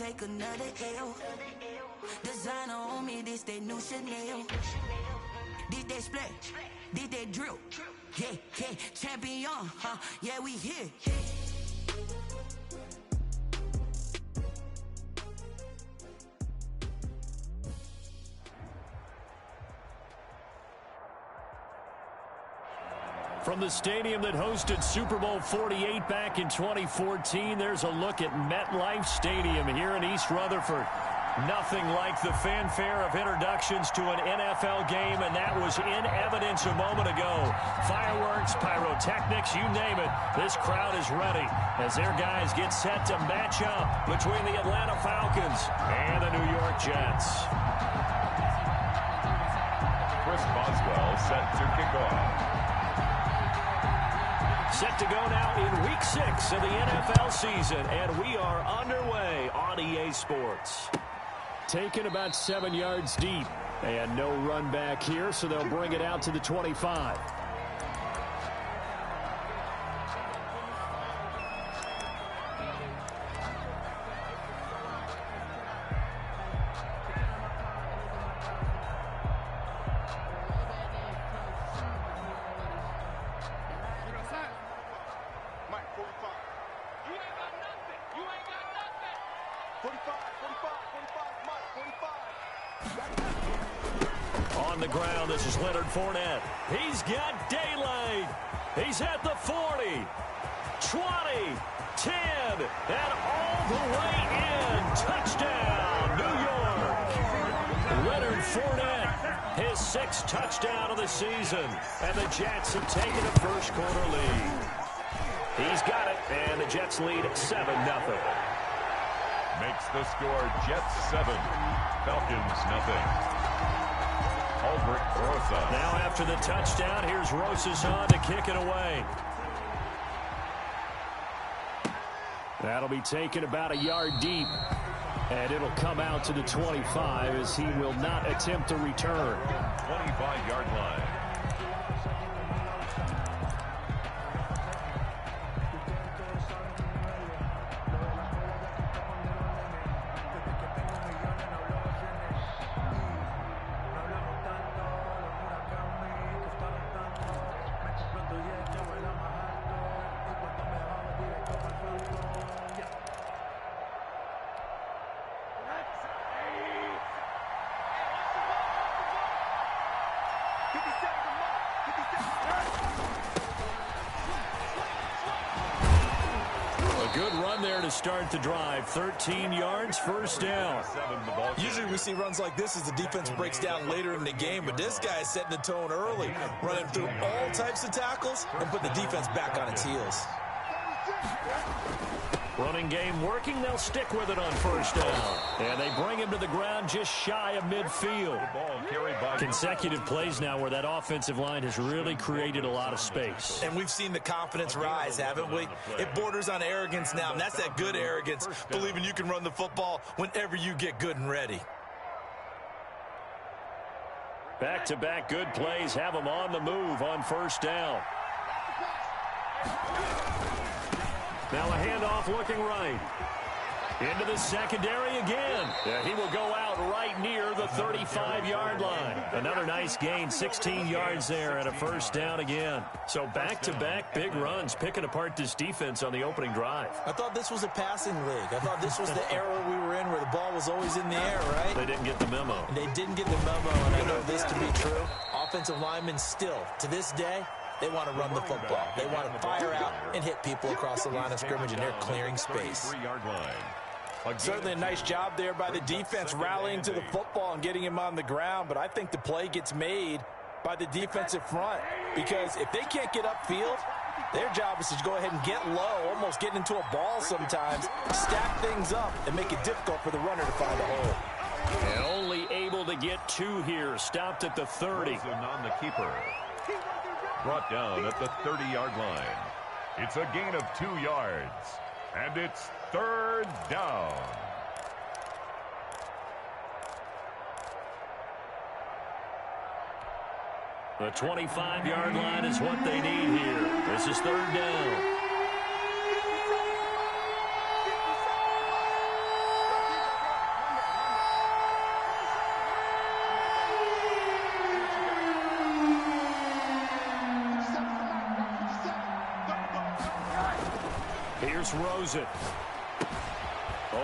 take another L. Designer on me, this that new Chanel. This that splash, this that drill. Yeah, yeah, champion, huh? Yeah, we here. From the stadium that hosted Super Bowl 48 back in 2014, there's a look at MetLife Stadium here in East Rutherford. Nothing like the fanfare of introductions to an NFL game, and that was in evidence a moment ago. Fireworks, pyrotechnics, you name it. This crowd is ready as their guys get set to match up between the Atlanta Falcons and the New York Jets. Chris Boswell set to kick off. Set to go now in Week 6 of the NFL season, and we are underway on EA Sports. Taken about 7 yards deep, and no run back here, so they'll bring it out to the 25. On the ground, this is Leonard Fournette. He's got daylight. He's at the 40, 20, 10, and all the way in. Touchdown, New York. Leonard Fournette, his 6th touchdown of the season, and the Jets have taken a first-quarter lead. He's got it, and the Jets lead 7-0. Makes the score Jets 7, Falcons nothing. Now after the touchdown, here's Rosas on to kick it away. That'll be taken about a yard deep, and it'll come out to the 25 as he will not attempt to return. 25-yard line. Good run there to start the drive. 13 yards, first down. Usually we see runs like this as the defense breaks down later in the game, but this guy is setting the tone early, running through all types of tackles and put the defense back on its heels. Running game working. They'll stick with it on first down. And they bring him to the ground just shy of midfield. Consecutive plays now where that offensive line has really created a lot of space. And we've seen the confidence rise, haven't we? It borders on arrogance now, and that's that good arrogance, believing you can run the football whenever you get good and ready. Back-to-back good plays have them on the move on first down. Now a handoff looking right. Into the secondary again. Yeah, he will go out right near the 35-yard line. Another nice gain, 16 yards there, and a first down again. So back-to-back big runs, picking apart this defense on the opening drive. I thought this was a passing league. I thought this was the era we were in where the ball was always in the air, right? They didn't get the memo. And they didn't get the memo, and I know this to be true. Offensive linemen still, to this day, they want to run the football. They want to fire out and hit people across the line of scrimmage, and they're clearing space. 3-yard line. Certainly a nice job there by the defense rallying to the football and getting him on the ground, but I think the play gets made by the defensive front because if they can't get upfield, their job is to go ahead and get low, almost get into a ball sometimes, stack things up, and make it difficult for the runner to find a hole. And only able to get 2 here, stopped at the 30. On the keeper. Brought down at the 30-yard line. It's a gain of 2 yards. And it's 3rd down. The 25-yard line is what they need here. This is 3rd down. Here's Rosen.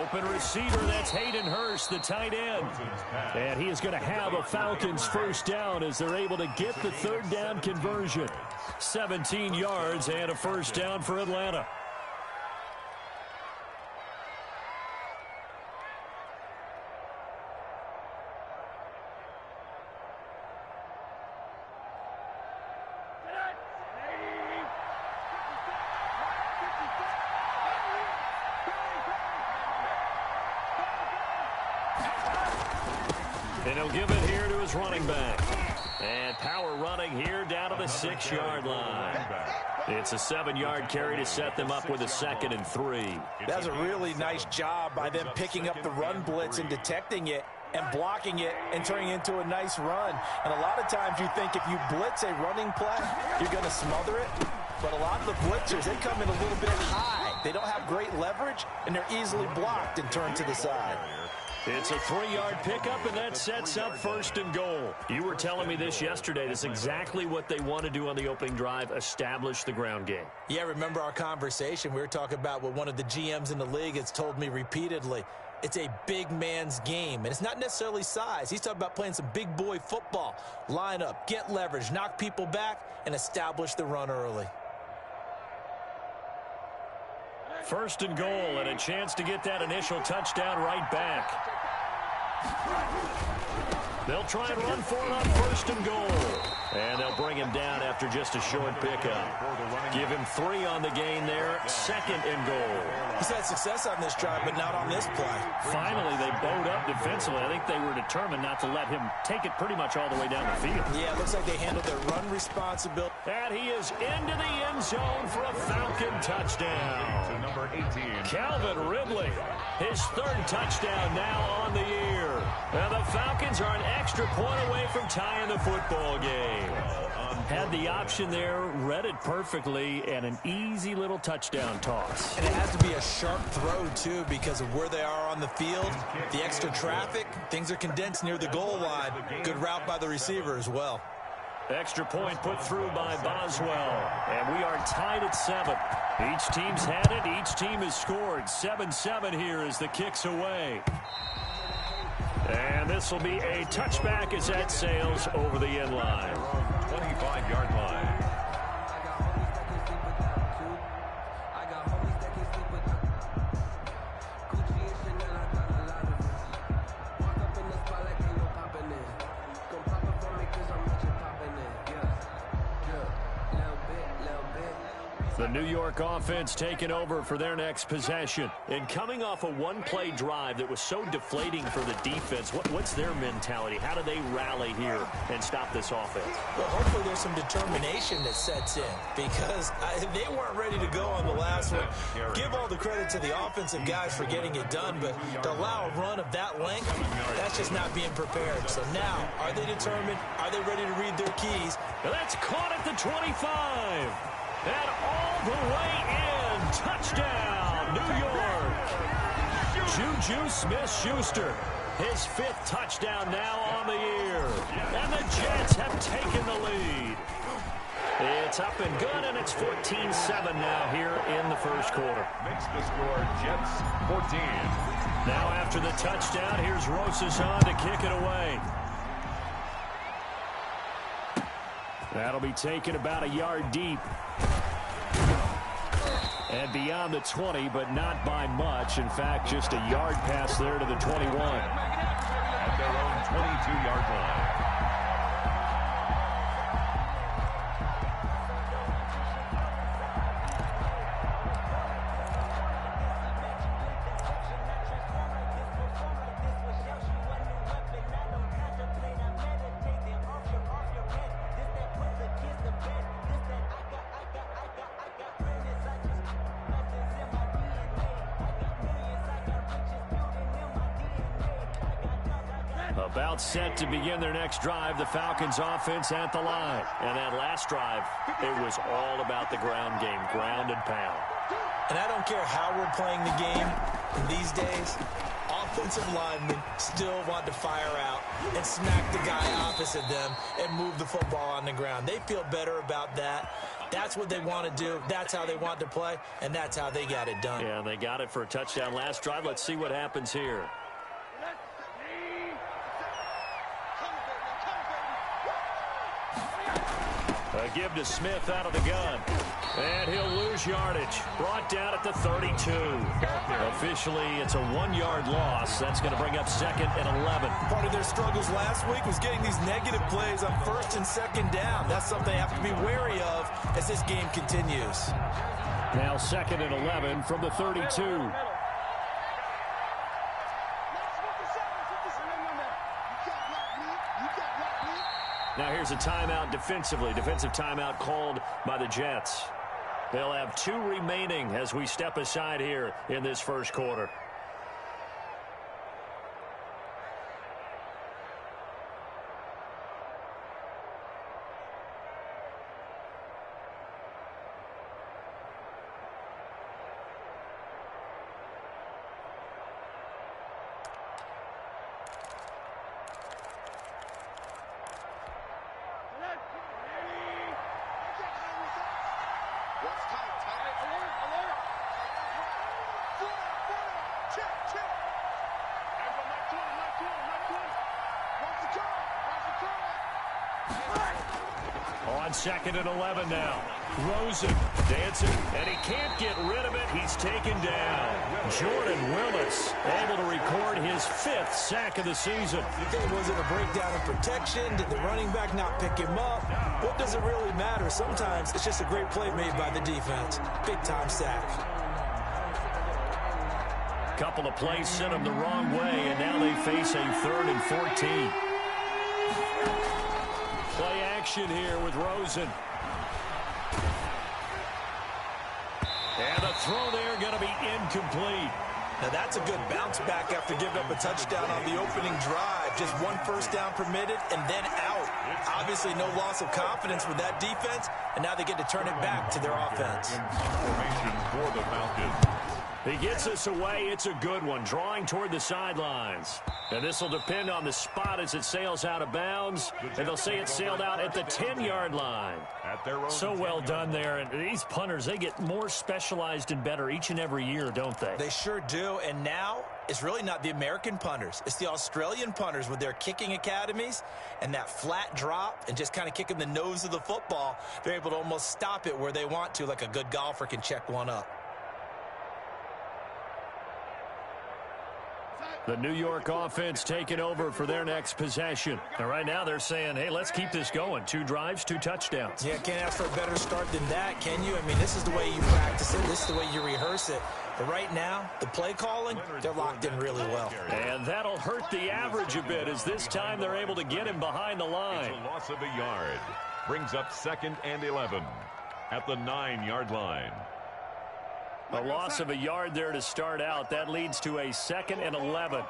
Open receiver, that's Hayden Hurst, the tight end. And he is going to have a Falcons first down as they're able to get the third down conversion. 17 yards and a first down for Atlanta. And he'll give it here to his running back. And power running here down to the 6-yard line. It's a 7-yard carry to set them up with a 2nd and 3. That's a really nice job by them picking up the run blitz and detecting it and blocking it and turning it into a nice run. And a lot of times you think if you blitz a running play, you're going to smother it. But a lot of the blitzers, they come in a little bit high. They don't have great leverage, and they're easily blocked and turned to the side. It's a 3-yard pickup, and that sets up 1st and goal. You were telling me this yesterday. This is exactly what they want to do on the opening drive, establish the ground game. Yeah, remember our conversation? We were talking about what one of the GMs in the league has told me repeatedly. It's a big man's game, and it's not necessarily size. He's talking about playing some big boy football. Line up, get leverage, knock people back, and establish the run early. 1st and goal, and a chance to get that initial touchdown right back. They'll try and run for it on 1st and goal. And they'll bring him down after just a short pickup. Give him 3 on the gain there. 2nd and goal. He's had success on this drive, but not on this play. Finally, they bowed up defensively. I think they were determined not to let him take it pretty much all the way down the field. Yeah, it looks like they handled their run responsibility. And he is into the end zone for a Falcon touchdown. To number 18. Calvin Ridley, his 3rd touchdown now on the year. Now the Falcons are an extra point away from tying the football game. Had the option there, read it perfectly, and an easy little touchdown toss. And it has to be a sharp throw, too, because of where they are on the field. The extra traffic, things are condensed near the goal line. Good route by the receiver as well. Extra point put through by Boswell. And we are tied at 7. Each team's had it. Each team has scored. 7-7 here as the kick's away. And this will be a touchback as that sails over the end line. 25-yard line. The New York offense taking over for their next possession. And coming off a one-play drive that was so deflating for the defense, what's their mentality? How do they rally here and stop this offense? Well, hopefully there's some determination that sets in because they weren't ready to go on the last one. Give all the credit to the offensive guys for getting it done, but to allow a run of that length, that's just not being prepared. So now, are they determined? Are they ready to read their keys? That's caught at the 25. And all the way in. Touchdown, New York. Juju Smith-Schuster, his 5th touchdown now on the year. And the Jets have taken the lead. It's up and good, and it's 14-7 now here in the first quarter. Makes the score Jets 14. Now after the touchdown, here's Rosas on to kick it away. That'll be taken about a yard deep. And beyond the 20, but not by much. In fact, just a yard pass there to the 21. At their own 22-yard line. About set to begin their next drive, the Falcons offense at the line. And that last drive, it was all about the ground game, ground and pound. And I don't care how we're playing the game these days, offensive linemen still want to fire out and smack the guy opposite them and move the football on the ground. They feel better about that. That's what they want to do. That's how they want to play, and that's how they got it done. Yeah, they got it for a touchdown last drive. Let's see what happens here. A give to Smith out of the gun. And he'll lose yardage. Brought down at the 32. Officially, it's a 1-yard loss. That's going to bring up 2nd and 11. Part of their struggles last week was getting these negative plays on 1st and 2nd down. That's something they have to be wary of as this game continues. Now 2nd and 11 from the 32. Now here's a timeout defensively. Defensive timeout called by the Jets. They'll have 2 remaining as we step aside here in this first quarter. On 2nd and 11 now. Rosen dancing, and he can't get rid of it. He's taken down. Jordan Willis able to record his 5th sack of the season. Was it a breakdown in protection? Did the running back not pick him up? What does it really matter? Sometimes it's just a great play made by the defense. Big-time sack. Couple of plays sent them the wrong way, and now they face a 3rd and 14. Play action here with Rosen. And the throw there going to be incomplete. Now that's a good bounce back after giving up a touchdown on the opening drive. Just 1 first down permitted and then out. Obviously no loss of confidence with that defense, and now they get to turn it back to their offense. Formation for the Falcons. He gets us away. It's a good one. Drawing toward the sidelines. And this will depend on the spot as it sails out of bounds. And they'll say it sailed out at the 10-yard line. So well done there. And these punters, they get more specialized and better each and every year, don't they? They sure do. And now it's really not the American punters. It's the Australian punters with their kicking academies and that flat drop and just kind of kicking the nose of the football. They're able to almost stop it where they want to, like a good golfer can check one up. The New York offense taking over for their next possession. And right now they're saying, hey, let's keep this going. 2 drives, 2 touchdowns. Yeah, can't ask for a better start than that, can you? I mean, this is the way you practice it. This is the way you rehearse it. But right now, the play calling, they're locked in really well. And that'll hurt the average a bit as this time they're able to get him behind the line. It's a loss of a yard. Brings up 2nd and 11 at the 9-yard line. A loss of a yard there to start out. That leads to a 2nd and 11.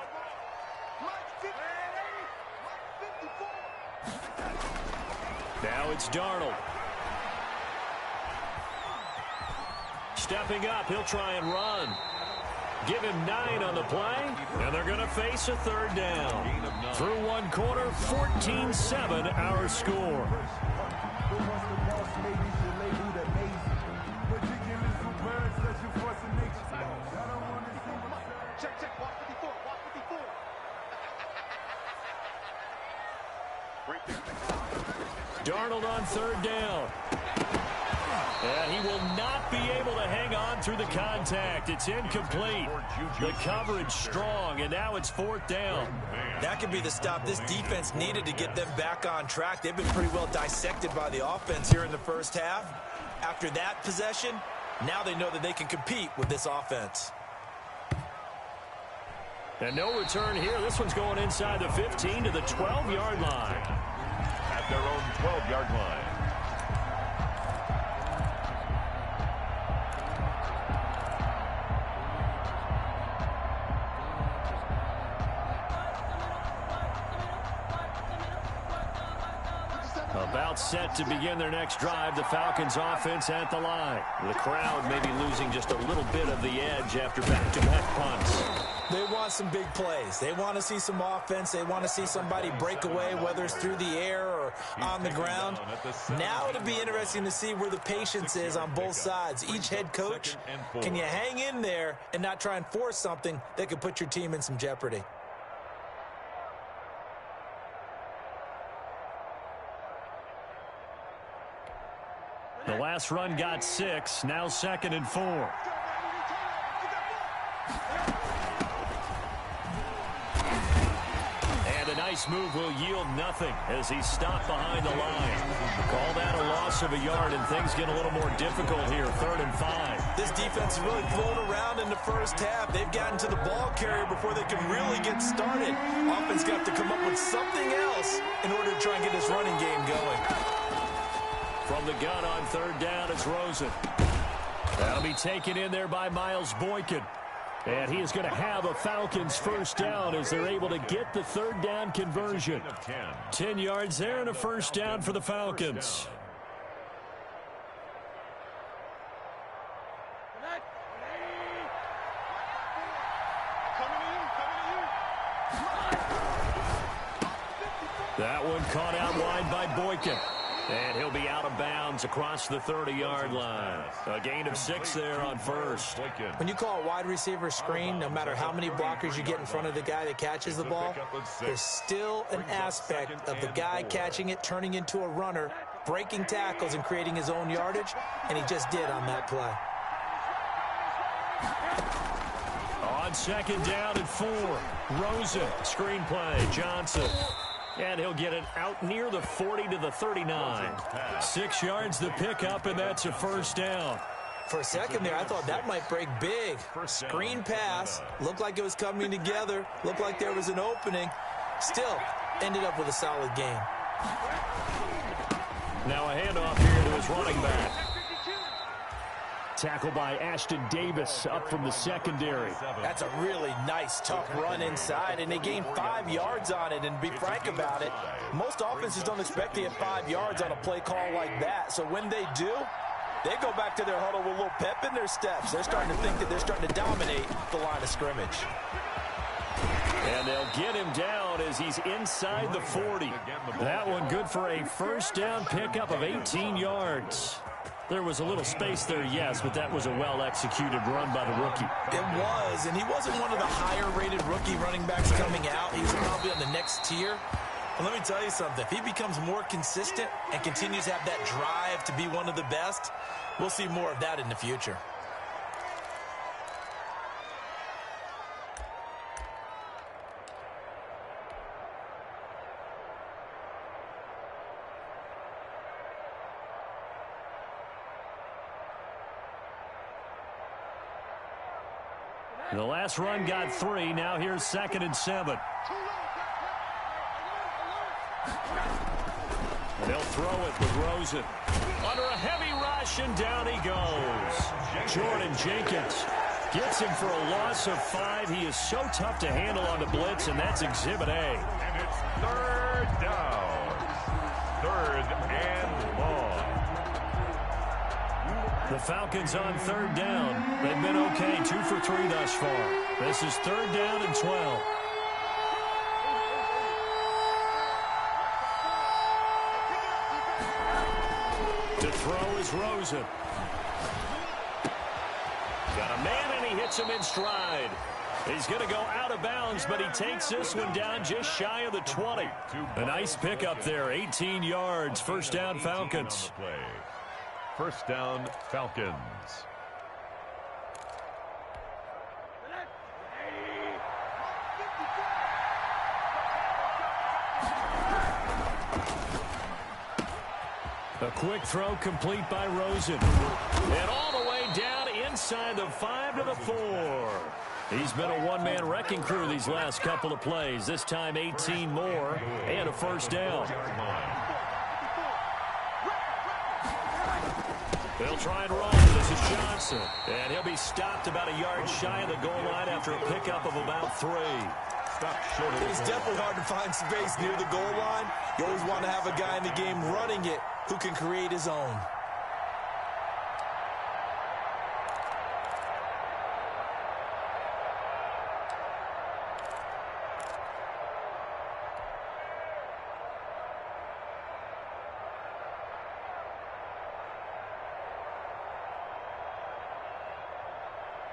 Now it's Darnold. Stepping up, he'll try and run. Give him 9 on the play, and they're going to face a 3rd down. Through 1 quarter, 14-7 our score. Darnold on 3rd down. And he will not be able to hang on through the contact. It's incomplete. The coverage strong, and now it's 4th down. That could be the stop this defense needed to get them back on track. They've been pretty well dissected by the offense here in the first half. After that possession, now they know that they can compete with this offense. And no return here. This one's going inside the 15 to the 12-yard line. At their own 12-yard line. A About set to begin their next drive. The Falcons offense at the line. The crowd may be losing just a little bit of the edge after back-to-back punts. They want some big plays. They want to see some offense. They want to see somebody break away, whether it's through the air or on the ground. Now it'll be interesting to see where the patience is on both sides. Each head coach, can you hang in there and not try and force something that could put your team in some jeopardy? The last run got 6, now 2nd and 4. And a nice move will yield nothing as he's stopped behind the line. Call that a loss of a yard, and things get a little more difficult here, 3rd and 5. This defense is really flown around in the first half. They've gotten to the ball carrier before they can really get started. Offense got to come up with something else in order to try and get this running game going. From the gun on 3rd down, it's Rosen. That'll be taken in there by Miles Boykin. And he is going to have a Falcons first down as they're able to get the 3rd down conversion. 10 yards there and a first down for the Falcons. That one caught out wide by Boykin. And he'll be out of bounds across the 30-yard line. A gain of 6 there on 1st. When you call a wide receiver screen, no matter how many blockers you get in front of the guy that catches the ball, there's still an aspect of the guy catching it, turning into a runner, breaking tackles and creating his own yardage, and he just did on that play. On 2nd down and 4, Rosen, screen play, Johnson. And he'll get it out near the 40 to the 39. 6 yards the pickup, and that's a first down. For a second there, I thought that might break big. Screen pass, looked like it was coming together, looked like there was an opening. Still, ended up with a solid game. Now a handoff here to his running back. Tackle by Ashton Davis up from the secondary. That's a really nice, tough run inside, and they gained 5 yards on it. And be frank about it, most offenses don't expect to get 5 yards on a play call like that. So when they do, they go back to their huddle with a little pep in their steps. They're starting to think that they're starting to dominate the line of scrimmage. And they'll get him down as he's inside the 40. That one good for a first down pickup of 18 yards. There was a little space there, yes, but that was a well-executed run by the rookie. It was, and he wasn't one of the higher-rated rookie running backs coming out. He was probably on the next tier. But let me tell you something. If he becomes more consistent and continues to have that drive to be one of the best, we'll see more of that in the future. The last run got 3. Now here's 2nd and 7. And they'll throw it with Rosen. Under a heavy rush, and down he goes. Jordan Jenkins gets him for a loss of 5. He is so tough to handle on the blitz, and that's Exhibit A. And it's 3rd down. 3rd and long. The Falcons on 3rd down. They've been okay, 2 for 3 thus far. This is 3rd down and 12. To throw is Rosen. Got a man, and he hits him in stride. He's going to go out of bounds, but he takes this one down just shy of the 20. A nice pickup there, 18 yards. First down, Falcons. First down, Falcons. A quick throw complete by Rosen. And all the way down inside the 5 to the 4. He's been a one-man wrecking crew these last couple of plays. This time 18 more and a first down. They'll try and roll. This is Johnson. And he'll be stopped about a yard shy of the goal line after a pickup of about 3. It's definitely hard to find space near the goal line. You always want to have a guy in the game running it who can create his own.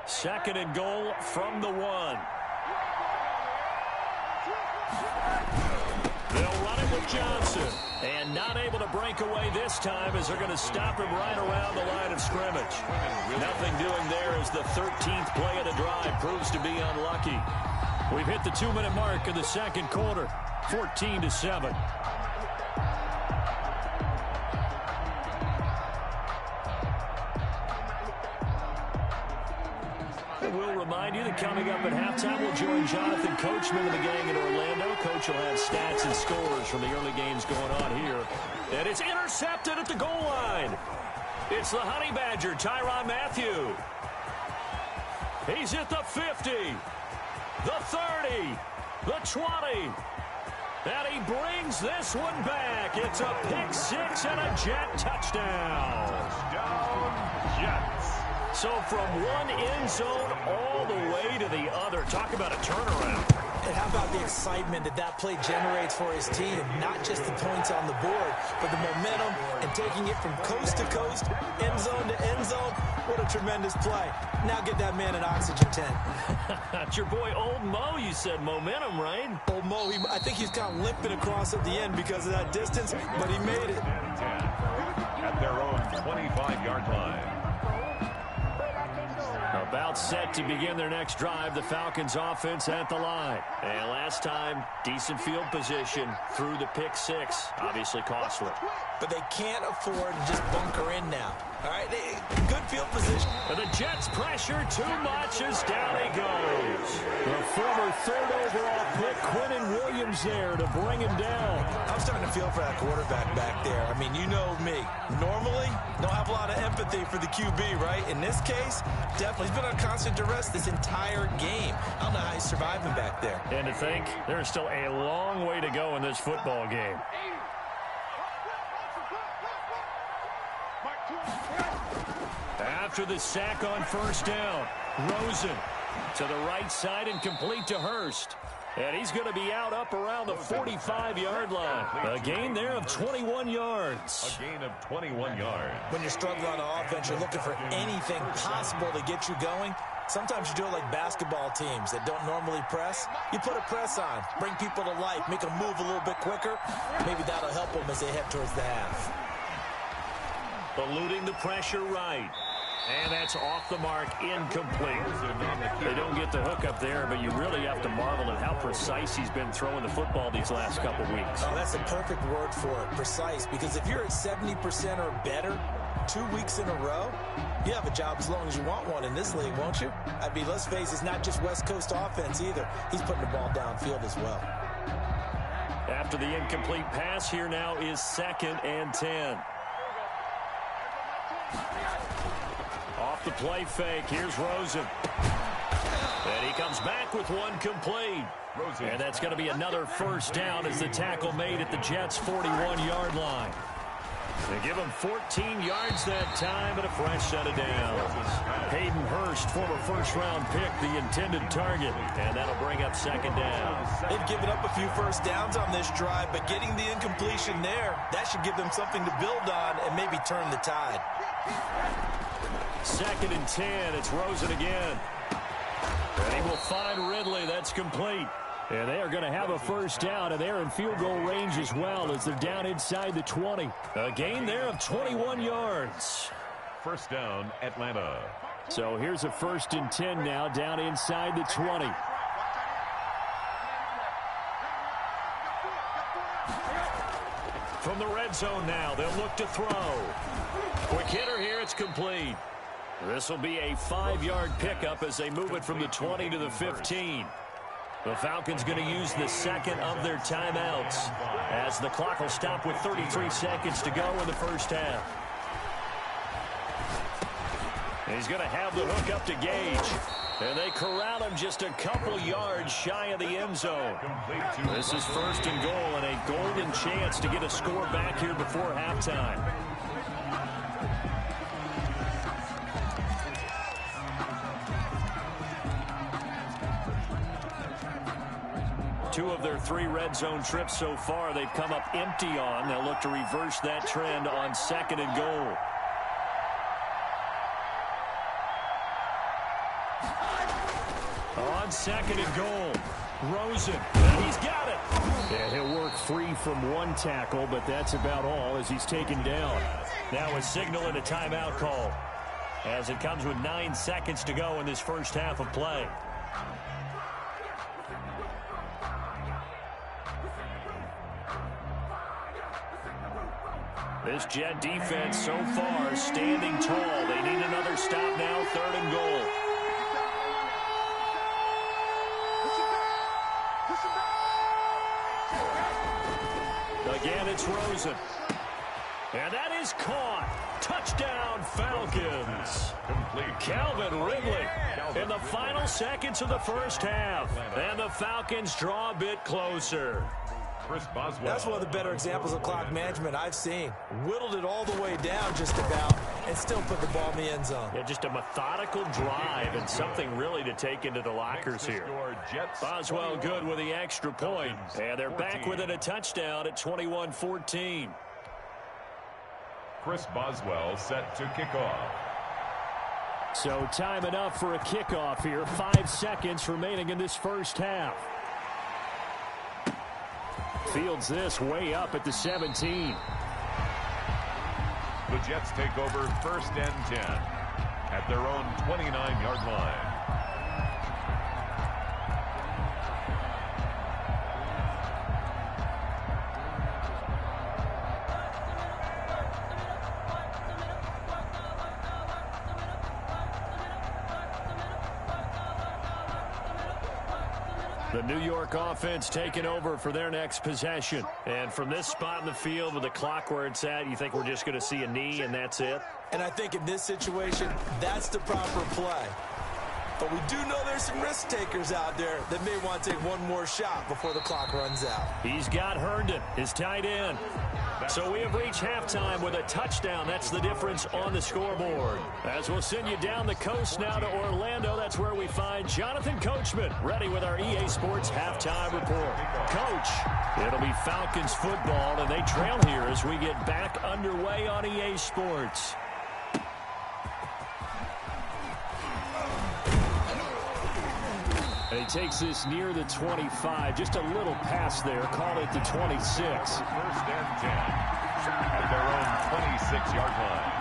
Second and goal from the 1. They'll run it with Johnson. And not able to break away this time as they're going to stop him right around the line of scrimmage. Nothing doing there as the 13th play of the drive proves to be unlucky. We've hit the 2-minute mark in the second quarter, 14-7. We'll remind you that coming up at halftime, we'll join Jonathan Coachman and the gang in Orlando. Coach will have stats and scores from the early games going on here. And it's intercepted at the goal line. It's the Honey Badger, Tyrann Mathieu. He's at the 50, the 30, the 20. And he brings this one back. It's a pick six and a Jet touchdown. Touchdown, Jets. So from one end zone all the way to the other. Talk about a turnaround. And how about the excitement that play generates for his team? Not just the points on the board, but the momentum and taking it from coast to coast, end zone to end zone. What a tremendous play. Now get that man an oxygen tent. It's your boy Old Mo, you said. Momentum, right? Old Mo, I think he's kind of limping across at the end because of that distance, but he made it. At their own 25-yard line. About set to begin their next drive, the Falcons offense at the line. And last time, decent field position through the pick six. Obviously costly. But they can't afford to just bunker in now. All right, good field position. And the Jets pressure too much as down he goes. The former third overall pick, Quinnen Williams there to bring him down. I'm starting to feel for that quarterback back there. I mean, you know me. Normally, don't have a lot of empathy for the QB, right? In this case, definitely. He's been on constant duress this entire game. I don't know how he's surviving back there. And to think, there's still a long way to go in this football game. After the sack on first down, Rosen to the right side and complete to Hurst. And he's going to be out up around the 45-yard line. A gain there of 21 yards. A gain of 21 yards. When you're struggling on offense, you're looking for anything possible to get you going. Sometimes you do it like basketball teams that don't normally press. You put a press on, bring people to life, make them move a little bit quicker. Maybe that'll help them as they head towards the half. Eluding the pressure right. And that's off the mark, incomplete. They don't get the hook up there, but you really have to marvel at how precise he's been throwing the football these last couple weeks. Oh, that's the perfect word for it, precise. Because if you're at 70% or better 2 weeks in a row, you have a job as long as you want one in this league, won't you? I mean, let's face it, it's not just West Coast offense either. He's putting the ball downfield as well. After the incomplete pass, here now is 2nd and 10. Off the play fake, here's Rosen. And he comes back with one complete. And that's going to be another first down as the tackle made at the Jets' 41-yard line. They give him 14 yards that time and a fresh set of downs. Hayden Hurst, former first-round pick, the intended target. And that'll bring up 2nd down. They've given up a few first downs on this drive, but getting the incompletion there, that should give them something to build on and maybe turn the tide. 2nd and 10. It's Rosen again. And he will find Ridley. That's complete. And they are going to have a first down, and they're in field goal range as well as they're down inside the 20. A gain there of 21 yards. First down, Atlanta. So here's a 1st and 10 now, down inside the 20. From the red zone now, they'll look to throw. Quick hitter here, it's complete. This will be a 5-yard pickup as they move it from the 20 to the 15. The Falcons going to use the second of their timeouts as the clock will stop with 33 seconds to go in the first half. He's going to have the hook up to Gage. And they corral him just a couple yards shy of the end zone. This is 1st and goal and a golden chance to get a score back here before halftime. Two of their 3 red zone trips so far, they've come up empty on. They'll look to reverse that trend on 2nd and goal. On 2nd and goal, Rosen, and he's got it. And he'll work free from one tackle, but that's about all as he's taken down. Now a signal and a timeout call as it comes with 9 seconds to go in this first half of play. This Jet defense so far standing tall. They need another stop now, 3rd and goal. Again, it's Rosen. And that is caught. Touchdown, Falcons. Complete. Calvin Ridley in the final seconds of the first half. And the Falcons draw a bit closer. That's one of the better examples of clock management I've seen. Whittled it all the way down just about and still put the ball in the end zone. Yeah, just a methodical drive and something really to take into the lockers here. Boswell good with the extra point. And they're back within a touchdown at 21-14. Chris Boswell set to kick off. So time enough for a kickoff here. 5 seconds remaining in this first half. Fields this way up at the 17. The Jets take over 1st and 10 at their own 29-yard line. The New York offense taking over for their next possession. And from this spot in the field with the clock where it's at, you think we're just going to see a knee and that's it? And I think in this situation, that's the proper play. But we do know there's some risk takers out there that may want to take one more shot before the clock runs out. He's got Herndon, his tight end. So we have reached halftime with a touchdown. That's the difference on the scoreboard. As we'll send you down the coast now to Orlando, that's where we find Jonathan Coachman, ready with our EA Sports halftime report. Coach, it'll be Falcons football, and they trail here as we get back underway on EA Sports. And he takes this near the 25, just a little pass there, call it the 26. 1st and 10 at their own 26-yard line.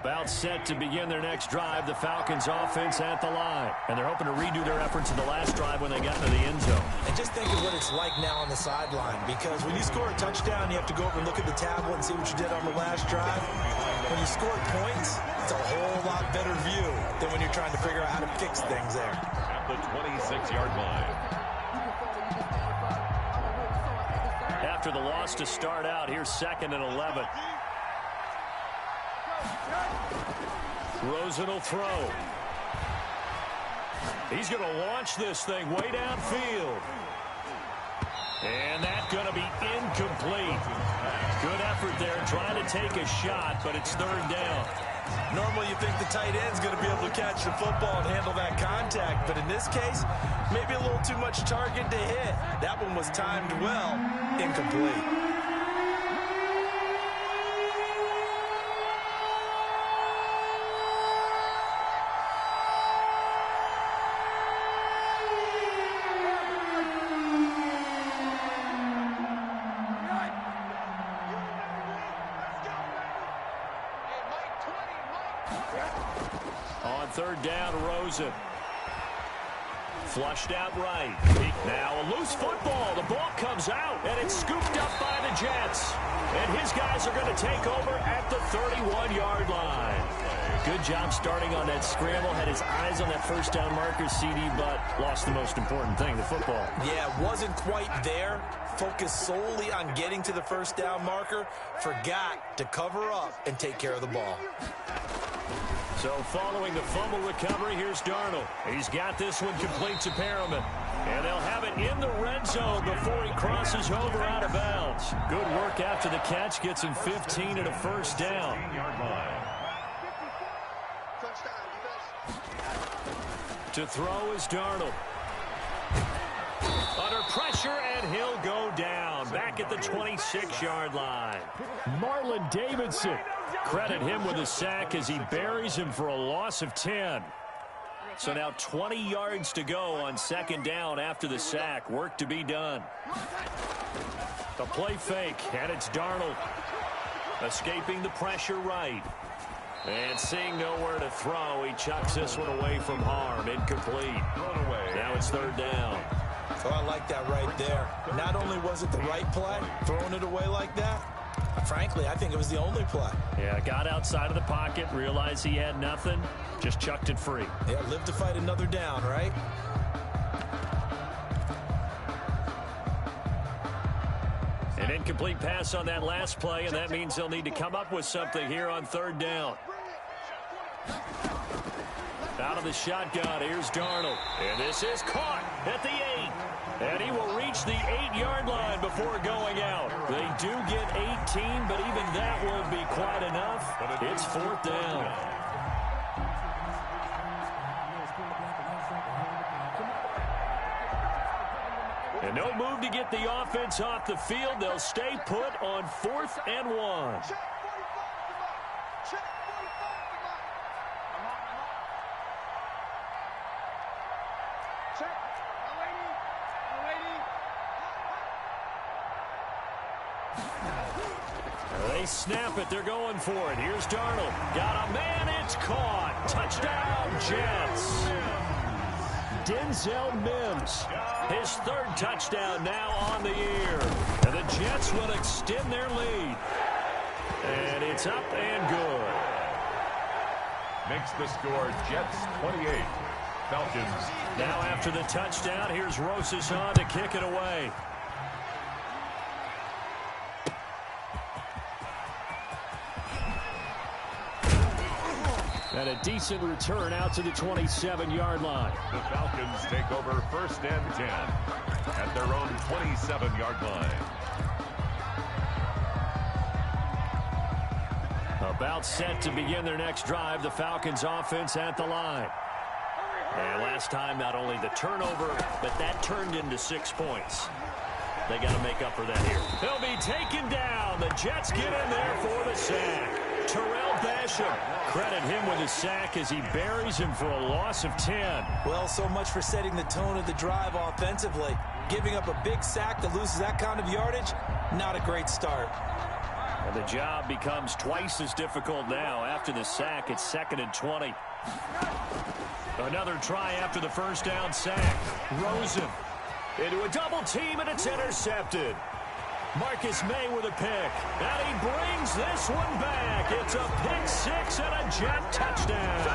About set to begin their next drive, the Falcons offense at the line. And they're hoping to redo their efforts in the last drive when they got into the end zone. And just think of what it's like now on the sideline, because when you score a touchdown, you have to go over and look at the tablet and see what you did on the last drive. When you score points, it's a whole lot better view than when you're trying to figure out how to fix things there. At the 26-yard line. After the loss to start out, here's 2nd and 11. Rosen will throw. He's going to launch this thing way downfield. And that's going to be incomplete. Good effort there trying to take a shot, but it's 3rd down. Normally you think the tight end's going to be able to catch the football and handle that contact, but in this case, maybe a little too much target to hit. That one was timed well, incomplete. On 3rd down, Rosen. Flushed out right. Now a loose football. The ball comes out, and it's scooped up by the Jets. And his guys are going to take over at the 31-yard line. Good job starting on that scramble. Had his eyes on that first down marker, CD, but lost the most important thing, the football. Yeah, wasn't quite there. Focused solely on getting to the first down marker. Forgot to cover up and take care of the ball. So following the fumble recovery, here's Darnold. He's got this one complete to Perriman. And they'll have it in the red zone before he crosses over out of bounds. Good work after the catch. Gets him 15 and a first down. To throw is Darnold. Under pressure, and he'll go down. Back at the 26-yard line. Marlon Davidson. Credit him with a sack as he buries him for a loss of 10. So now 20 yards to go on second down after the sack. Work to be done. The play fake, and it's Darnold. Escaping the pressure right. And seeing nowhere to throw, he chucks this one away from harm. Incomplete. Now it's third down. So I like that right there. Not only was it the right play, throwing it away like that, frankly, I think it was the only play. Yeah, got outside of the pocket, realized he had nothing, just chucked it free. Yeah, live to fight another down, right? An incomplete pass on that last play, and that means they'll need to come up with something here on third down. Out of the shotgun, here's Darnold. And this is caught at the 8. And he will reach the 8-yard line before going out. They do get 18, but even that won't be quite enough. It's fourth down. And no move to get the offense off the field. They'll stay put on 4th and 1. They snap it. They're going for it. Here's Darnold. Got a man. It's caught. Touchdown, Jets. Denzel Mims. His third touchdown now on the year. And the Jets will extend their lead. And it's up and good. Makes the score Jets 28. Falcons. Now after the touchdown, here's Rosas on to kick it away. And a decent return out to the 27-yard line. The Falcons take over 1st and 10 at their own 27-yard line. About set to begin their next drive, the Falcons offense at the line. And last time, not only the turnover, but that turned into 6 points. They got to make up for that here. They'll be taken down. The Jets get in there for the sack. Terrell Basham. Credit him with his sack as he buries him for a loss of 10. Well, so much for setting the tone of the drive offensively. Giving up a big sack that loses that kind of yardage, not a great start. And the job becomes twice as difficult now. After the sack, it's 2nd and 20. Another try after the first down sack. Rosen into a double team, and it's intercepted. Marcus May with a pick. And he brings this one back. It's a pick 6 and a Jet touchdown.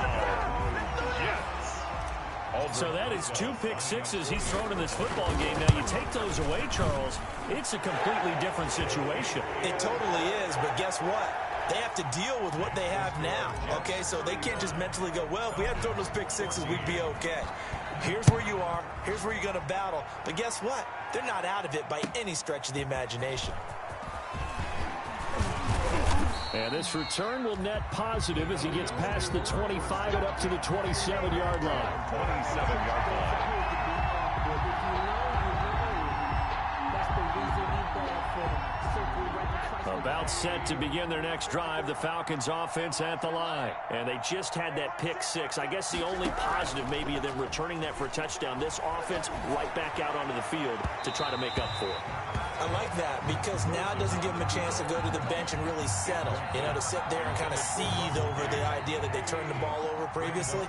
So that is 2 pick 6s he's thrown in this football game. Now, you take those away, Charles, it's a completely different situation. It totally is, but guess what? They have to deal with what they have now, okay? So they can't just mentally go, well, if we hadn't thrown those pick 6s, we'd be okay. Here's where you are. Here's where you're going to battle. But guess what? They're not out of it by any stretch of the imagination. And this return will net positive as he gets past the 25 and up to the 27-yard line. 27-yard line. About set to begin their next drive, the Falcons offense at the line. And they just had that pick 6. I guess the only positive maybe of them returning that for a touchdown. This offense right back out onto the field to try to make up for it. I like that because now it doesn't give them a chance to go to the bench and really settle. You know, to sit there and kind of seethe over the idea that they turned the ball over previously.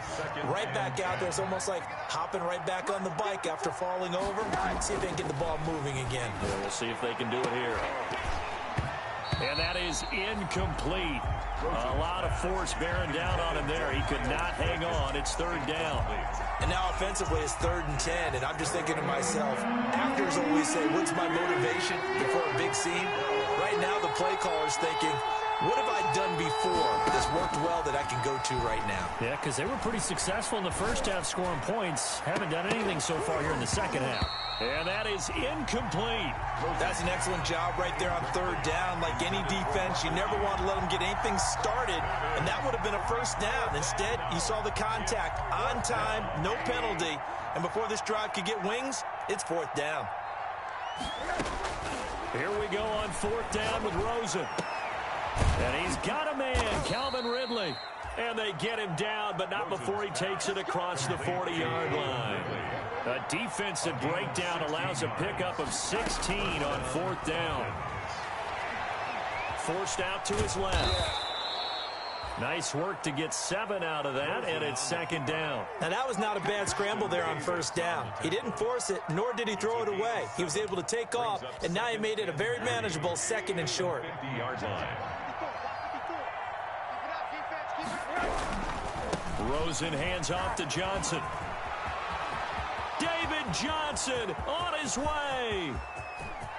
Right back out there. It's almost like hopping right back on the bike after falling over. See if they can get the ball moving again. Yeah, we'll see if they can do it here. And that is incomplete. A lot of force bearing down on him there. He could not hang on. It's third down. And now offensively it's 3rd and 10. And I'm just thinking to myself, actors always say, what's my motivation before a big scene? Right now the play caller's thinking, what have I done before that's worked well that I can go to right now? Yeah, because they were pretty successful in the first half scoring points. Haven't done anything so far here in the second half. And that is incomplete. That's an excellent job right there on 3rd down. Like any defense, you never want to let them get anything started, and that would have been a first down. Instead, you saw the contact on time, no penalty, and before this drive could get wings, it's 4th down. Here we go on 4th down with Rosen. And he's got a man, Calvin Ridley. And they get him down, but not before he takes it across the 40-yard line. A defensive breakdown allows a pickup of 16 on 4th down. Forced out to his left. Nice work to get 7 out of that, and it's 2nd down. Now, that was not a bad scramble there on 1st down. He didn't force it, nor did he throw it away. He was able to take off, and now he made it a very manageable 2nd and short. 50-yard line. Rosen hands off to Johnson. David Johnson on his way.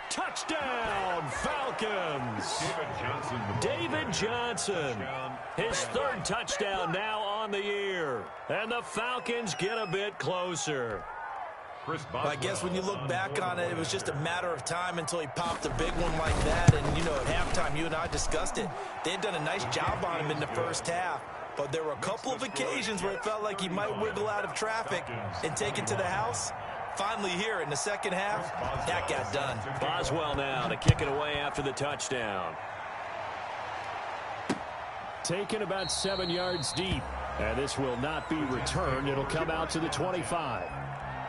Touchdown, Falcons. David Johnson, his 3rd touchdown now on the year. And the Falcons get a bit closer. I guess when you look back on it, it was just a matter of time until he popped a big one like that. And, you know, at halftime, you and I discussed it. They had done a nice job on him in the first half. But there were a couple of occasions where it felt like he might wiggle out of traffic and take it to the house. Finally here in the second half, that got done. Boswell now to kick it away after the touchdown. Taken about 7 yards deep. And this will not be returned. It'll come out to the 25.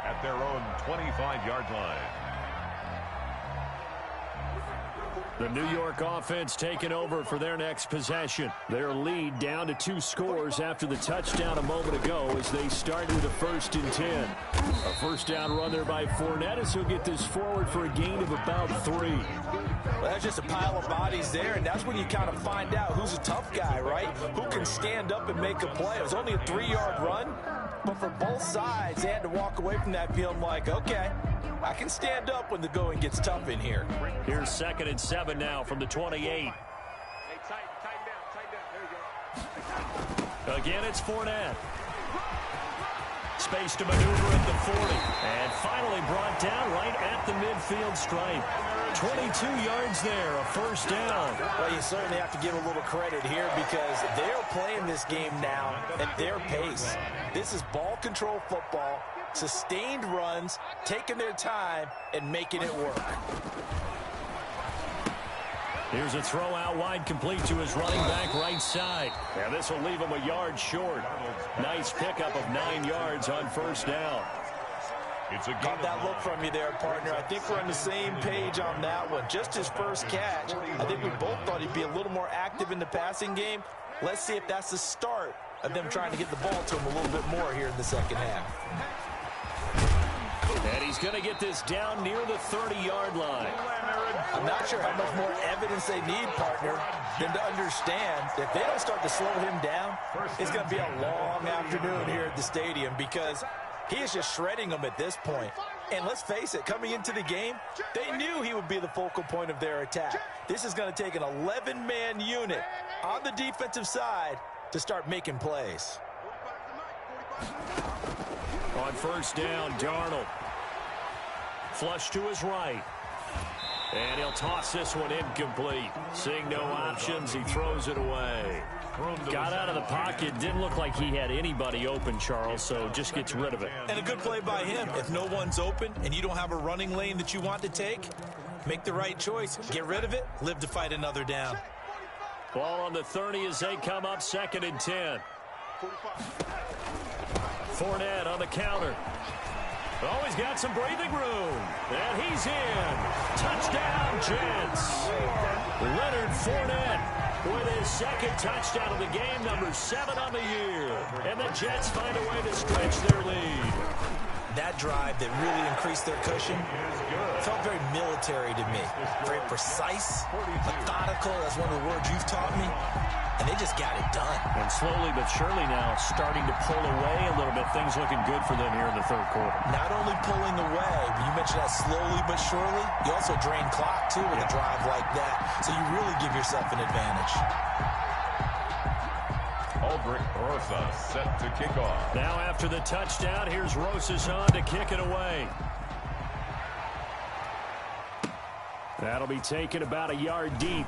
At their own 25-yard line. The New York offense taking over for their next possession. Their lead down to 2 scores after the touchdown a moment ago as they start with a 1st and 10. A first down run there by Fournette as he'll get this forward for a gain of about 3. Well, that's just a pile of bodies there, and that's when you kind of find out who's a tough guy, right? Who can stand up and make a play. It was only a 3-yard run, but for both sides, they had to walk away from that feeling like, okay, I can stand up when the going gets tough in here. Here's 2nd and 7 now from the 28. Again, it's Fournette. Space to maneuver at the 40. And finally brought down right at the midfield stripe. 22 yards there, a first down. Well, you certainly have to give a little credit here because they're playing this game now at their pace. This is ball control football, sustained runs, taking their time, and making it work. Here's a throw out wide, complete to his running back right side. And this will leave him a yard short. Nice pickup of 9 yards on first down. Got that look from you there, partner. I think we're on the same page on that one. Just his first catch. I think we both thought he'd be a little more active in the passing game. Let's see if that's the start of them trying to get the ball to him a little bit more here in the second half. And he's going to get this down near the 30-yard line. I'm not sure how much more evidence they need, partner, than to understand that if they don't start to slow him down, it's going to be a long afternoon here at the stadium because he is just shredding them at this point. And let's face it, coming into the game, they knew he would be the focal point of their attack. This is going to take an 11-man unit on the defensive side to start making plays. On first down, Darnold. Flush to his right. And he'll toss this one incomplete. Seeing no options, he throws it away. Got out of the pocket. Didn't look like he had anybody open, Charles, so just gets rid of it. And a good play by him. If no one's open and you don't have a running lane that you want to take, make the right choice. Get rid of it. Live to fight another down. Ball on the 30 as they come up 2nd and 10. Fournette on the counter. Oh, he's got some breathing room. And he's in. Touchdown, Jets. Leonard Fournette with his 2nd touchdown of the game, number 7 on the year. And the Jets find a way to stretch their lead. that drive that really increased their cushion, felt very military to me. Very precise, methodical. That's one of the words you've taught me. And they just got it done. And slowly but surely now starting to pull away a little bit. Things looking good for them here in the third quarter. Not only pulling away, but you mentioned that slowly but surely, you also drain clock, too, with a drive like that. So you really give yourself an advantage. Aldrich Rosas set to kick off. Now after the touchdown, here's Rosas on to kick it away. That'll be taken about a yard deep.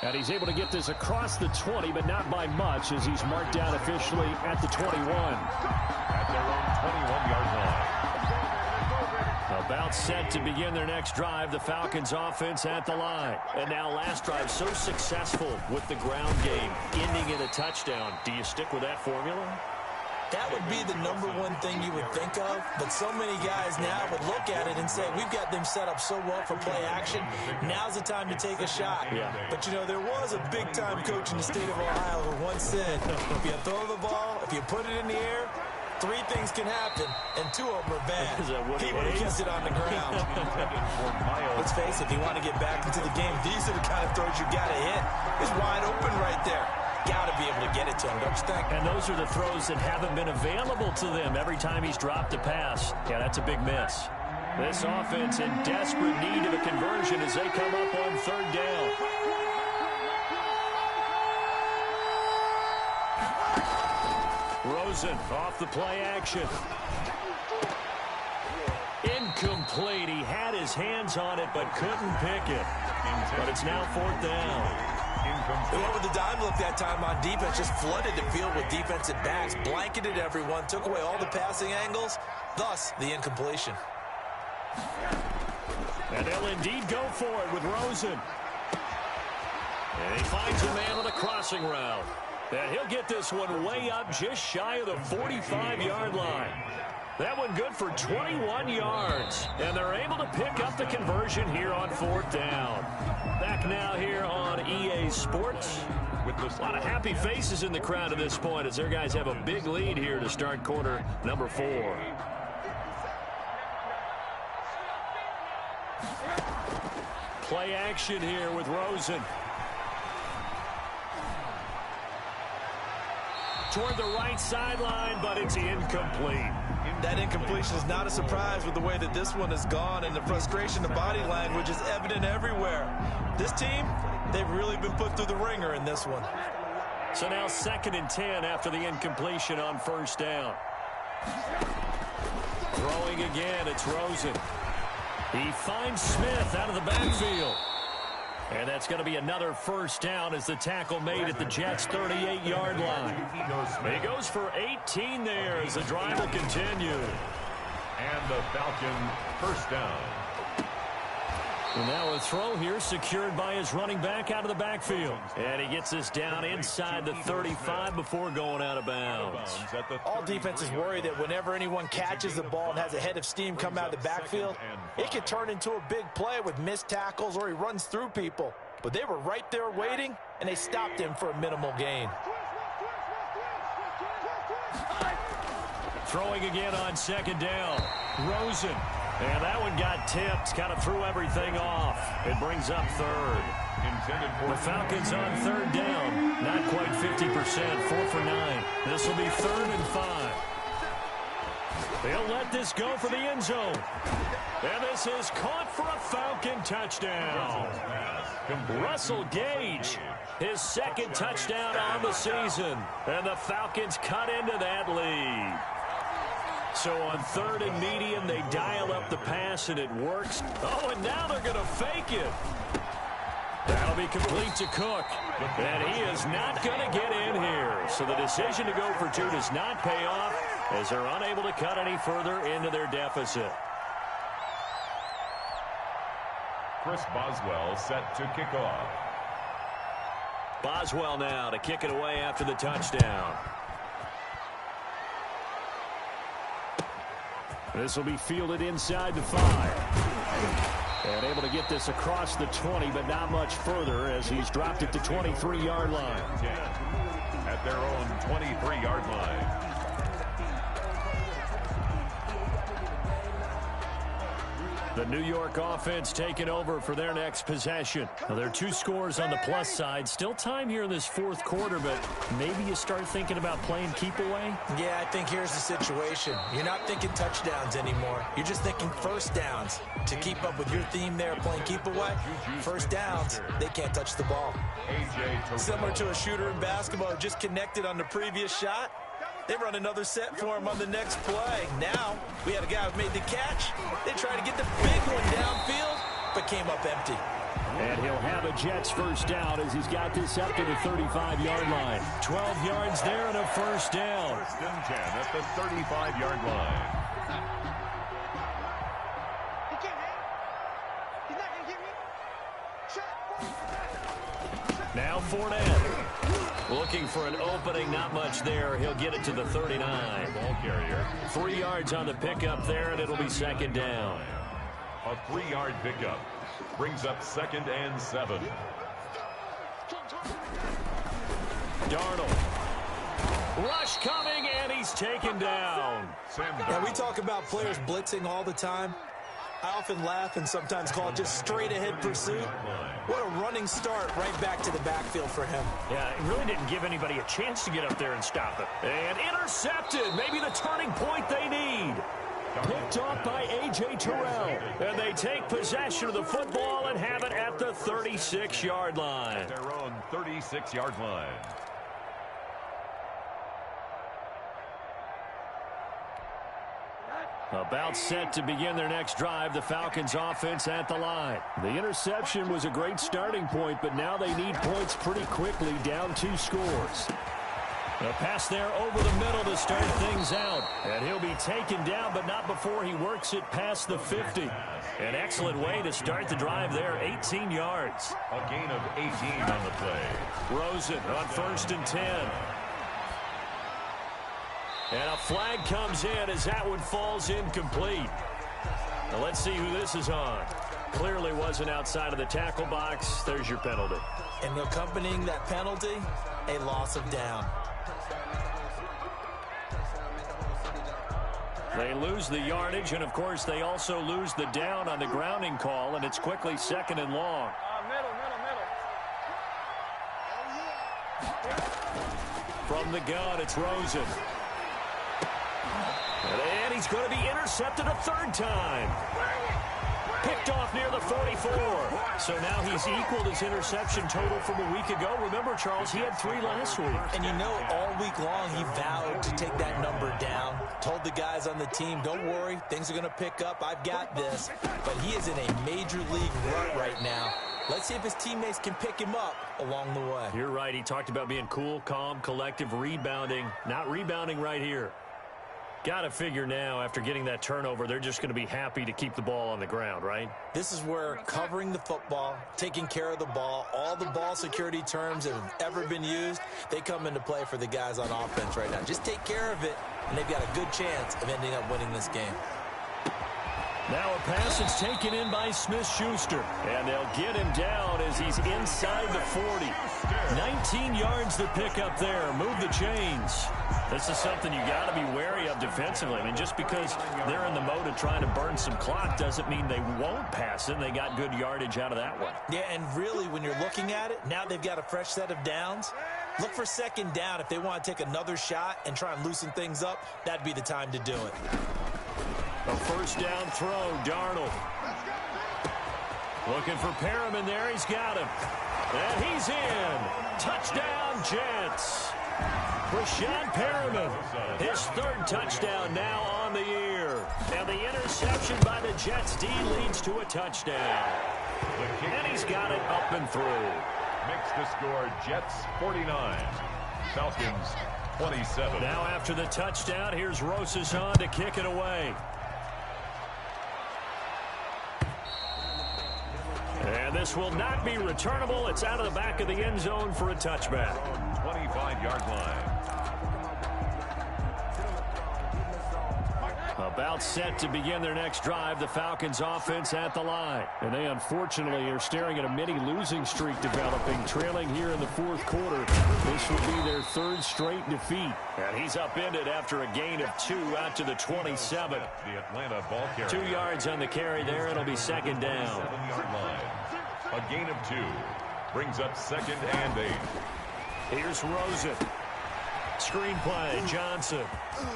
And he's able to get this across the 20, but not by much, as he's marked down officially at the 21. At their own 21-yard line. About set to begin their next drive, the Falcons offense at the line. And now last drive so successful with the ground game, ending in a touchdown. Do you stick with that formula? That would be the number one thing you would think of, but so many guys now would look at it and say, we've got them set up so well for play action. Now's the time to take a shot. Yeah. But, you know, there was a big-time coach in the state of Ohio who once said, if you throw the ball, if you put it in the air, 3 things can happen, and 2 of them are bad. He would have kept it on the ground. Let's face it, if you want to get back into the game, these are the kind of throws you got to hit. It's wide open right there. Got to be able to get it to him, don't you think? And those are the throws that haven't been available to them every time he's dropped a pass. Yeah, that's a big miss. This offense in desperate need of a conversion as they come up on third down. Rosen off the play action. Incomplete. He had his hands on it but couldn't pick it. But it's now fourth down. They went with the dime look that time on defense, just flooded the field with defensive backs, blanketed everyone, took away all the passing angles, thus the incompletion. And they'll indeed go for it with Rosen. And he finds a man on the crossing route. And he'll get this one way up just shy of the 45-yard line. That one good for 21 yards. And they're able to pick up the conversion here on fourth down. Back now here on EA Sports. With a lot of happy faces in the crowd at this point as their guys have a big lead here to start quarter number 4. Play action here with Rosen. Toward the right sideline, but it's incomplete. That incompletion is not a surprise with the way that this one has gone, and the frustration, the body language is evident everywhere. This team, they've really been put through the ringer in this one. So now 2nd and 10 after the incompletion on first down. Throwing again, it's Rosen. He finds Smith out of the backfield. And that's going to be another first down as the tackle made at the Jets' 38-yard line. He goes for 18 there as the drive will continue. And the Falcon first down. And now a throw here secured by his running back out of the backfield. And he gets this down inside the 35 before going out of bounds. All defenses worry that whenever anyone catches the ball and has a head of steam come out of the backfield, it could turn into a big play with missed tackles or he runs through people. But they were right there waiting, and they stopped him for a minimal gain. Throwing again on second down. Rosen. And that one got tipped, kind of threw everything off. It brings up third. The Falcons on third down. Not quite 50%, 4 for 9. This will be 3rd and 5. They'll let this go for the end zone. And this is caught for a Falcon touchdown. Russell Gage, his 2nd touchdown on the season. And the Falcons cut into that lead. So on 3rd and medium, they dial up the pass, and it works. Oh, and now they're going to fake it. That'll be complete to Cook. And he is not going to get in here. So the decision to go for 2 does not pay off as they're unable to cut any further into their deficit. Chris Boswell set to kick off. Boswell now to kick it away after the touchdown. This will be fielded inside the 5. And able to get this across the 20, but not much further as he's dropped it to 23-yard line. At their own 23-yard line. The New York offense taking over for their next possession. Now, there are 2 scores on the plus side. Still time here in this fourth quarter, but maybe you start thinking about playing keep away? Yeah, I think here's the situation. You're not thinking touchdowns anymore. You're just thinking first downs. To keep up with your theme there, playing keep away, first downs, they can't touch the ball. Similar to a shooter in basketball who just connected on the previous shot. They run another set for him on the next play. Now, we had a guy who made the catch. They tried to get the big one downfield, but came up empty. And he'll have a Jets first down as he's got this up to the 35-yard line. 12 yards there and a first down. First and 10 at the 35-yard line. Now Fournette. Looking for an opening, not much there. He'll get it to the 39. Ball carrier. 3 yards on the pickup there, and it'll be second down. A 3-yard pickup brings up 2nd and 7. Darnold. Rush coming, and he's taken down. Now, we talk about players blitzing all the time. I often laugh and sometimes call it just straight-ahead pursuit. What a running start right back to the backfield for him. Yeah, it really didn't give anybody a chance to get up there and stop it. And intercepted. Maybe the turning point they need. Picked off by A.J. Terrell. And they take possession of the football and have it at the 36-yard line. At their own 36-yard line. About set to begin their next drive, the Falcons offense at the line. The interception was a great starting point, but now they need points pretty quickly, down 2 scores. A pass there over the middle to start things out. And he'll be taken down, but not before he works it past the 50. An excellent way to start the drive there, 18 yards. A gain of 18 on the play. Rosen on 1st and 10. And a flag comes in as that one falls incomplete. Now let's see who this is on. Clearly wasn't outside of the tackle box. There's your penalty. And accompanying that penalty, a loss of down. They lose the yardage, and of course they also lose the down on the grounding call, and it's quickly 2nd and long. From the gun, it's Rosen. And he's going to be intercepted a 3rd time. Picked off near the 44. So now he's equaled his interception total from a week ago. Remember, Charles, he had 3 last week. And you know, all week long he vowed to take that number down. Told the guys on the team, don't worry, things are going to pick up. I've got this. But he is in a major league rut right now. Let's see if his teammates can pick him up along the way. You're right. He talked about being cool, calm, collective, rebounding. Not rebounding right here. Got to figure now, after getting that turnover, they're just going to be happy to keep the ball on the ground, right? This is where covering the football, taking care of the ball, all the ball security terms that have ever been used, they come into play for the guys on offense right now. Just take care of it, and they've got a good chance of ending up winning this game. Now a pass that's taken in by Smith-Schuster. And they'll get him down as he's inside the 40. 19 yards to pick up there. Move the chains. This is something you got to be wary of defensively. I mean, just because they're in the mode of trying to burn some clock doesn't mean they won't pass it. They got good yardage out of that one. Yeah, and really, when you're looking at it, now they've got a fresh set of downs. Look for 2nd down. If they want to take another shot and try and loosen things up, that'd be the time to do it. A 1st down throw, Darnold. Looking for Perriman there. He's got him. And he's in. Touchdown, Jets. Rashad Perriman, his 3rd touchdown now on the year. And the interception by the Jets D leads to a touchdown. And he's got it up and through. Makes the score Jets 49, Falcons 27. Now after the touchdown, here's Rosas on to kick it away. And this will not be returnable. It's out of the back of the end zone for a touchback. 25-yard line. About set to begin their next drive, the Falcons offense at the line. And they unfortunately are staring at a mini losing streak developing, trailing here in the fourth quarter. This will be their third straight defeat. And he's upended after a gain of 2 out to the 27. The Atlanta ball carrier. 2 yards on the carry there. It'll be second down. 7-yard line. A gain of 2 brings up 2nd and 8. Here's Rosen. Screen play, Johnson.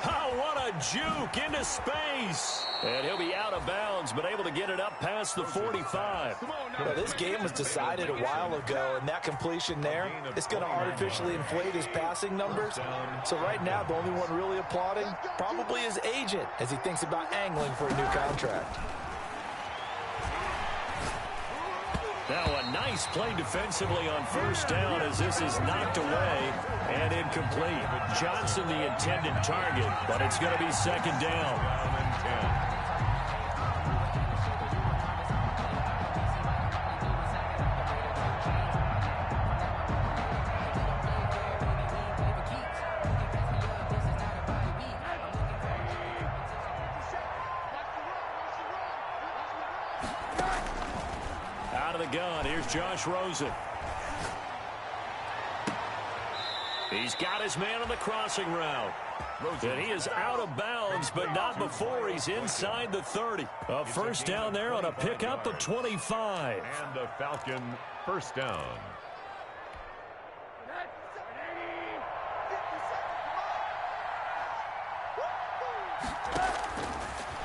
Oh, what a juke into space. And he'll be out of bounds, but able to get it up past the 45. Well, this game was decided a while ago, and that completion there is going to artificially inflate his passing numbers. So right now, the only one really applauding probably his agent as he thinks about angling for a new contract. Now a nice play defensively on first down as this is knocked away and incomplete. Johnson the intended target, but it's going to be second down. Gun. Here's Josh Rosen. He's got his man on the crossing route. And he is out of bounds, but not before he's inside the 30. A first down there on a pickup of 25. And a Falcon first down.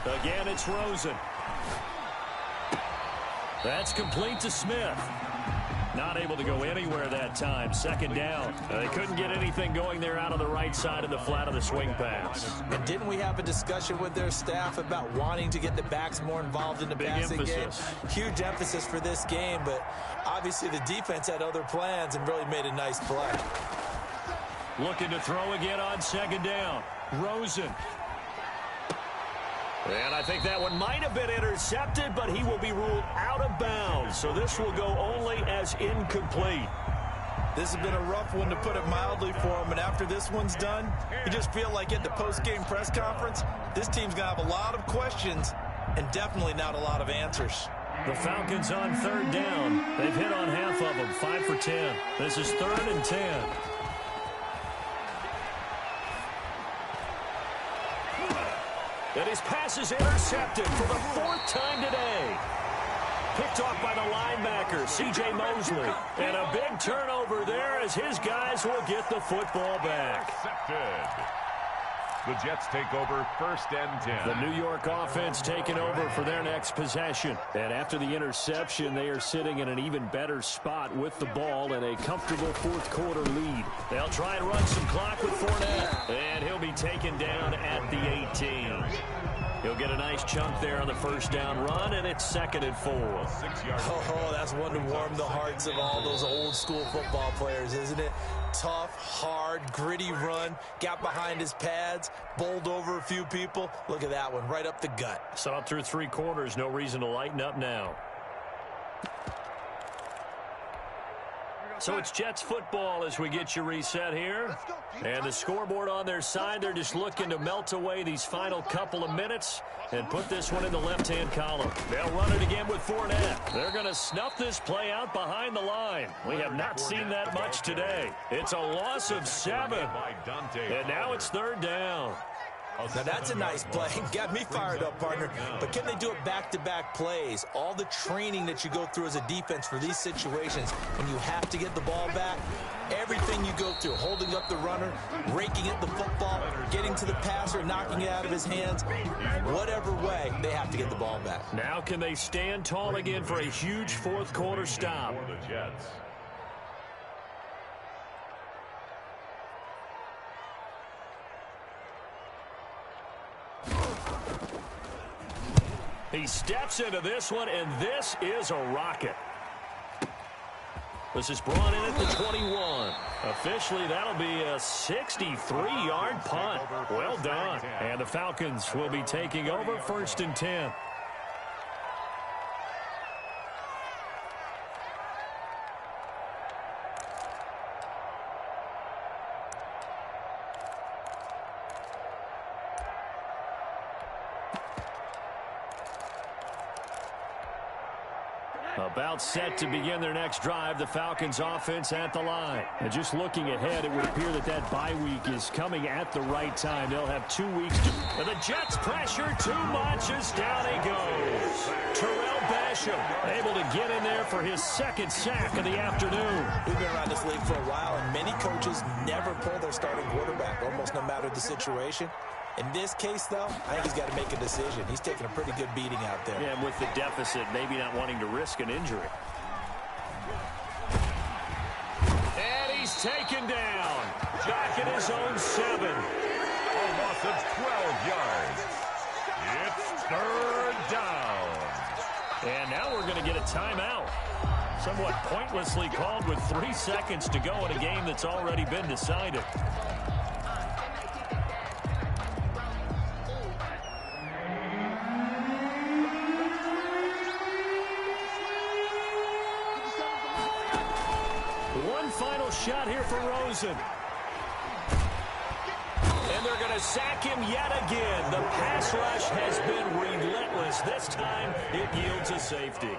Again, it's Rosen. That's complete to Smith. Not able to go anywhere that time. Second down. They couldn't get anything going there out of the right side of the flat of the swing pass. And didn't we have a discussion with their staff about wanting to get the backs more involved in the passing game? Huge emphasis for this game, but obviously the defense had other plans and really made a nice play. Looking to throw again on second down. Rosen. And I think that one might have been intercepted, but he will be ruled out of bounds. So this will go only as incomplete. This has been a rough one, to put it mildly, for him. And after this one's done, you just feel like at the post-game press conference, this team's going to have a lot of questions and definitely not a lot of answers. The Falcons on third down. They've hit on half of them, 5 for 10. This is 3rd and 10. And his pass is intercepted for the 4th time today. Picked off by the linebacker, C.J. Mosley. And a big turnover there as his guys will get the football back. Intercepted. The Jets take over 1st and 10. The New York offense taking over for their next possession. And after the interception, they are sitting in an even better spot with the ball and a comfortable 4th quarter lead. They'll try and run some clock with Fournette. And he'll be taken down at the 18. He'll get a nice chunk there on the first down run, and it's 2nd and 4. Oh, that's one to warm the hearts of all those old school football players, isn't it? Tough, hard, gritty run, got behind his pads, bowled over a few people. Look at that one, right up the gut. Saw it through 3 quarters, no reason to lighten up now. So it's Jets football as we get you reset here. And the scoreboard on their side, they're just looking to melt away these final couple of minutes and put this one in the left-hand column. They'll run it again with Fournette. They're going to snuff this play out behind the line. We have not seen that much today. It's a loss of 7. And now it's 3rd down. Now that's a nice play. Got me fired up, partner. But can they do it back-to-back plays? All the training that you go through as a defense for these situations when you have to get the ball back, everything you go through, holding up the runner, raking at the football, getting to the passer, knocking it out of his hands, whatever way, they have to get the ball back. Now can they stand tall again for a huge 4th quarter stop? For the Jets. He steps into this one, and this is a rocket. This is brought in at the 21. Officially, that'll be a 63-yard punt. Well done. And the Falcons will be taking over 1st and 10. About set to begin their next drive, the Falcons offense at the line. And just looking ahead, it would appear that bye week is coming at the right time. They'll have 2 weeks to... And the Jets pressure too much as down he goes. Terrell Basham able to get in there for his second sack of the afternoon. We've been around this league for a while, and many coaches never pull their starting quarterback, almost no matter the situation. In this case, though, I think he's got to make a decision. He's taking a pretty good beating out there. Yeah, and with the deficit, maybe not wanting to risk an injury. And he's taken down. Back at his own 7. A loss of 12 yards. It's third down. And now we're going to get a timeout. Somewhat pointlessly called with 3 seconds to go in a game that's already been decided. Final shot here for Rosen. And they're going to sack him yet again. The pass rush has been relentless. This time it yields a safety.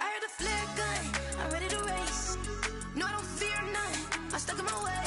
I heard the flare gun, I'm ready to race. No, I don't fear none, I'm stuck in my way.